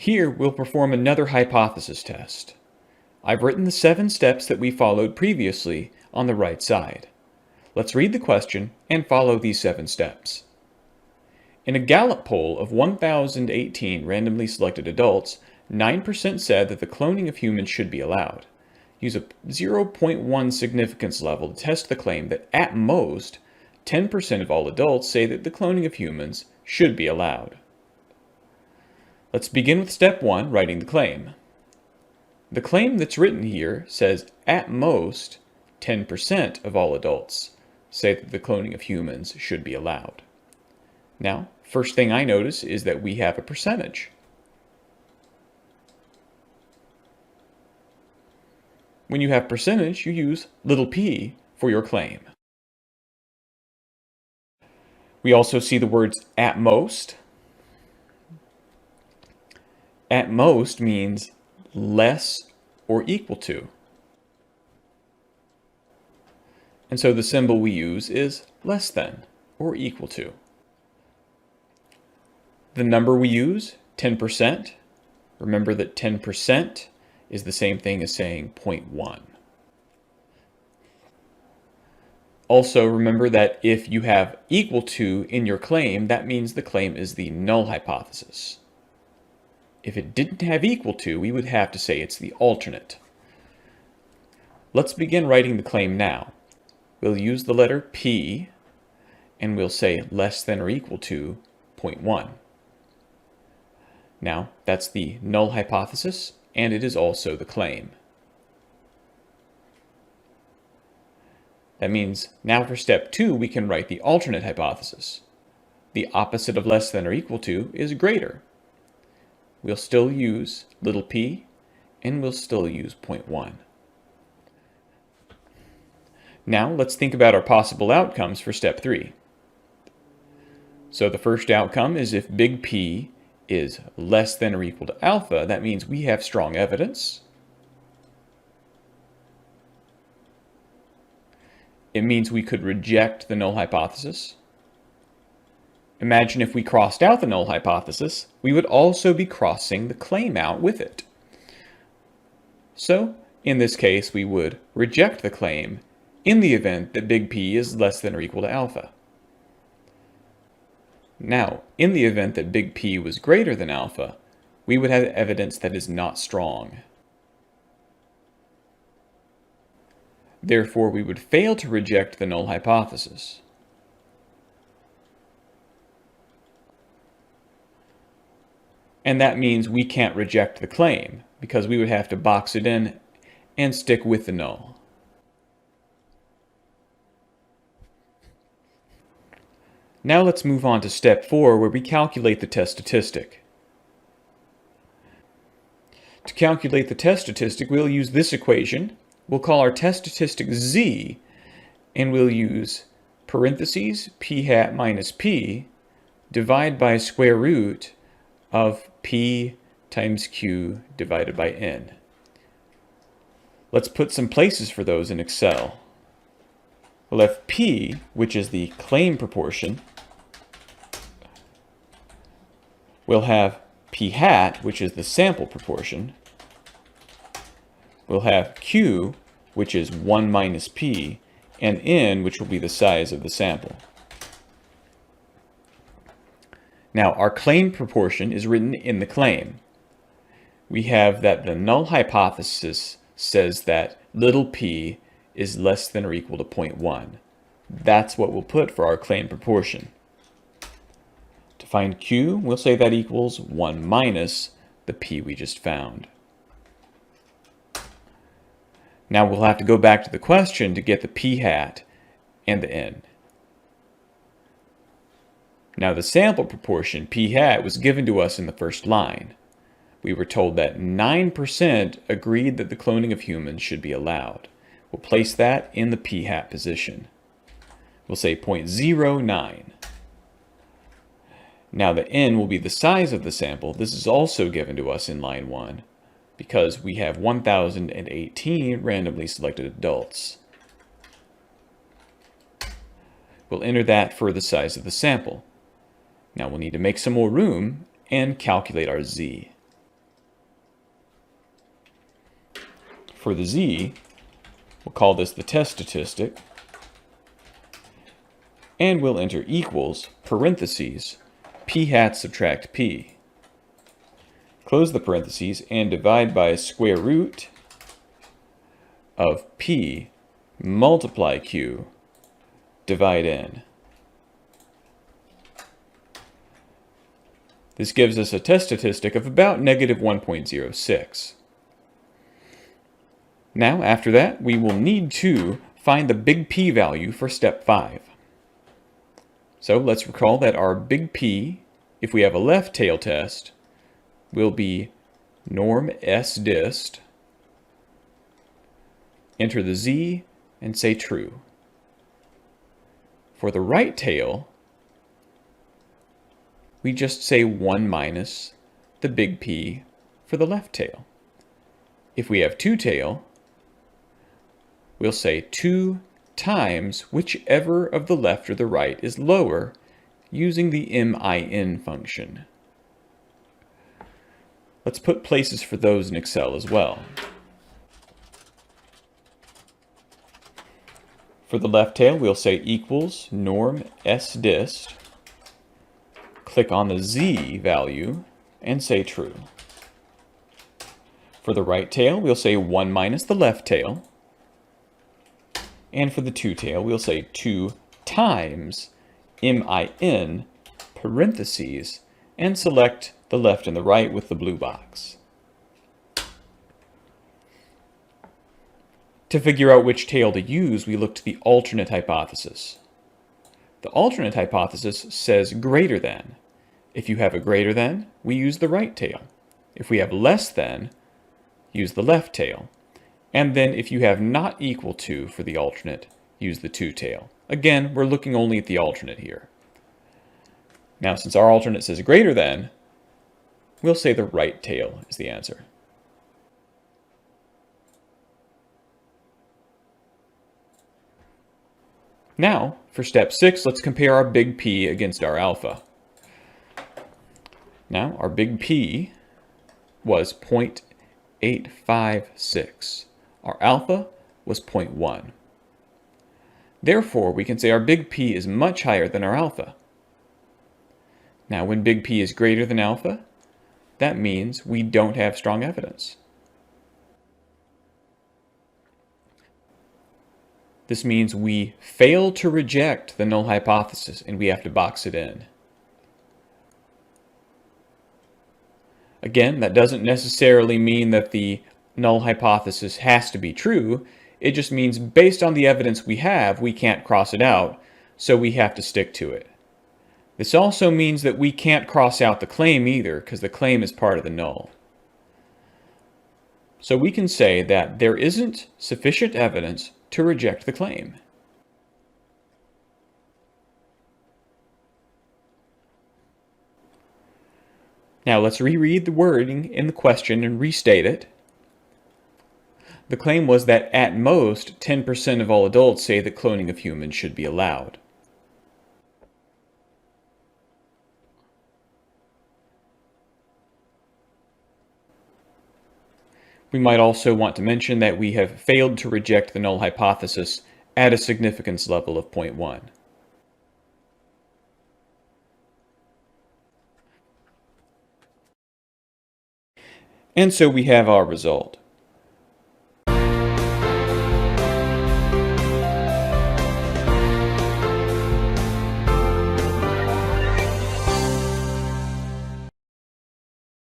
Here we'll perform another hypothesis test. I've written the 7 steps that we followed previously on the right side. Let's read the question and follow these 7 steps. In a Gallup poll of 1,018 randomly selected adults, 9% said that the cloning of humans should be allowed. Use a 0.1 significance level to test the claim that at most, 10% of all adults say that the cloning of humans should be allowed. Let's begin with step 1, writing the claim. The claim that's written here says at most 10% of all adults say that the cloning of humans should be allowed. Now, first thing I notice is that we have a percentage. When you have percentage, you use little p for your claim. We also see the words at most. At most means less or equal to. And so the symbol we use is less than or equal to. The number we use, 10%. Remember that 10% is the same thing as saying 0.1. Also remember that if you have equal to in your claim, that means the claim is the null hypothesis. If it didn't have equal to, we would have to say it's the alternate. Let's begin writing the claim now. We'll use the letter P, and we'll say less than or equal to 0.1. Now, that's the null hypothesis, and it is also the claim. That means now for step 2, we can write the alternate hypothesis. The opposite of less than or equal to is greater. We'll still use little p, and we'll still use 0.1. Now let's think about our possible outcomes for step 3. So the first outcome is if big P is less than or equal to alpha, that means we have strong evidence. It means we could reject the null hypothesis. Imagine if we crossed out the null hypothesis, we would also be crossing the claim out with it. So, in this case, we would reject the claim in the event that big P is less than or equal to alpha. Now, in the event that big P was greater than alpha, we would have evidence that is not strong. Therefore, we would fail to reject the null hypothesis. And that means we can't reject the claim, because we would have to box it in and stick with the null. Now let's move on to step 4, where we calculate the test statistic. To calculate the test statistic, we'll use this equation. We'll call our test statistic z, and we'll use parentheses p hat minus p, divide by square root of p times q divided by n. Let's put some places for those in Excel. We'll have p, which is the claim proportion. We'll have p hat, which is the sample proportion. We'll have q, which is 1 minus p, and n, which will be the size of the sample. Now, our claim proportion is written in the claim. We have that the null hypothesis says that little p is less than or equal to 0.1. That's what we'll put for our claim proportion. To find q, we'll say that equals 1 minus the p we just found. Now we'll have to go back to the question to get the p hat and the n. Now the sample proportion, p hat, was given to us in the first line. We were told that 9% agreed that the cloning of humans should be allowed. We'll place that in the p hat position. We'll say 0.09. Now the n will be the size of the sample. This is also given to us in line 1 because we have 1,018 randomly selected adults. We'll enter that for the size of the sample. Now we'll need to make some more room and calculate our z. For the z, we'll call this the test statistic, and we'll enter equals, parentheses, p hat subtract p. Close the parentheses and divide by square root of p multiply q, divide n. This gives us a test statistic of about negative 1.06. Now, after that, we will need to find the big P value for step 5. So let's recall that our big P, if we have a left tail test, will be norm S dist, enter the Z, and say true. For the right tail, we just say 1 minus the big P for the left tail. If we have two tail, we'll say 2 times whichever of the left or the right is lower using the min function. Let's put places for those in Excel as well. For the left tail, we'll say equals norm S dist, click on the Z value, and say true. For the right tail, we'll say 1 minus the left tail, and for the two tail, we'll say 2 times min parentheses, and select the left and the right with the blue box. To figure out which tail to use, we look to the alternate hypothesis. The alternate hypothesis says greater than. If you have a greater than, we use the right tail. If we have less than, use the left tail. And then if you have not equal to for the alternate, use the two tail. Again, we're looking only at the alternate here. Now, since our alternate says greater than, we'll say the right tail is the answer. Now, for step 6, let's compare our big P against our alpha. Now, our big P was 0.856. Our alpha was 0.1. Therefore, we can say our big P is much higher than our alpha. Now, when big P is greater than alpha, that means we don't have strong evidence. This means we fail to reject the null hypothesis and we have to box it in. Again, that doesn't necessarily mean that the null hypothesis has to be true. It just means based on the evidence we have, we can't cross it out, so we have to stick to it. This also means that we can't cross out the claim either, because the claim is part of the null. So we can say that there isn't sufficient evidence to reject the claim. Now let's reread the wording in the question and restate it. The claim was that at most 10% of all adults say that cloning of humans should be allowed. We might also want to mention that we have failed to reject the null hypothesis at a significance level of 0.1. And so we have our result.